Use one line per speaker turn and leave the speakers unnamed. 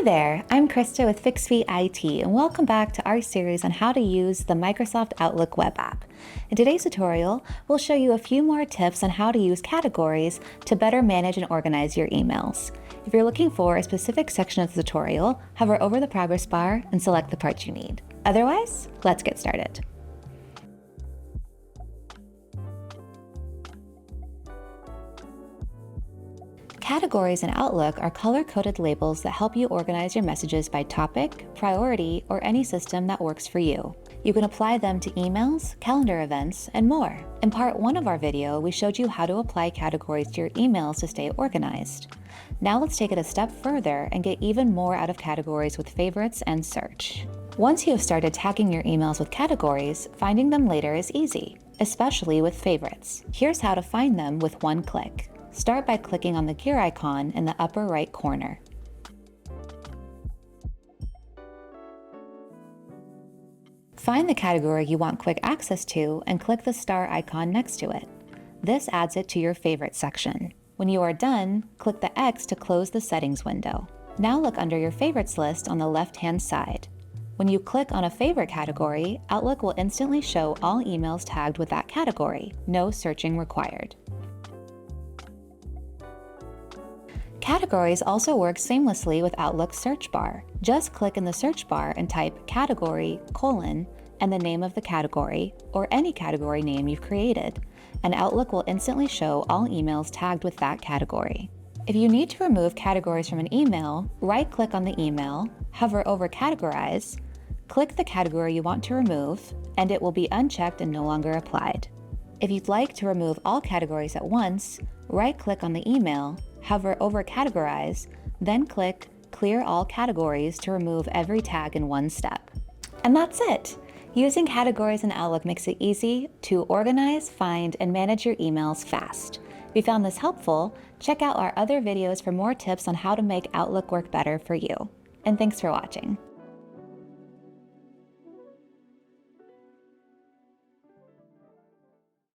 Hi there, I'm Krista with FixFeet IT, and welcome back to our series on how to use the Microsoft Outlook web app. In today's tutorial, we'll show you a few more tips on how to use categories to better manage and organize your emails. If you're looking for a specific section of the tutorial, hover over the progress bar and select the part you need. Otherwise, let's get started. Categories in Outlook are color-coded labels that help you organize your messages by topic, priority, or any system that works for you. You can apply them to emails, calendar events, and more. In part 1 of our video, we showed you how to apply categories to your emails to stay organized. Now let's take it a step further and get even more out of categories with favorites and search. Once you have started tagging your emails with categories, finding them later is easy, especially with favorites. Here's how to find them with one click. Start by clicking on the gear icon in the upper right corner. Find the category you want quick access to and click the star icon next to it. This adds it to your favorites section. When you are done, click the X to close the settings window. Now look under your favorites list on the left-hand side. When you click on a favorite category, Outlook will instantly show all emails tagged with that category. No searching required. Categories also work seamlessly with Outlook's search bar. Just click in the search bar and type category, and the name of the category, or any category name you've created, and Outlook will instantly show all emails tagged with that category. If you need to remove categories from an email, right-click on the email, hover over Categorize, click the category you want to remove, and it will be unchecked and no longer applied. If you'd like to remove all categories at once, right-click on the email, hover over Categorize, then click Clear All Categories to remove every tag in one step. And that's it! Using categories in Outlook makes it easy to organize, find, and manage your emails fast. If you found this helpful, check out our other videos for more tips on how to make Outlook work better for you. And thanks for watching.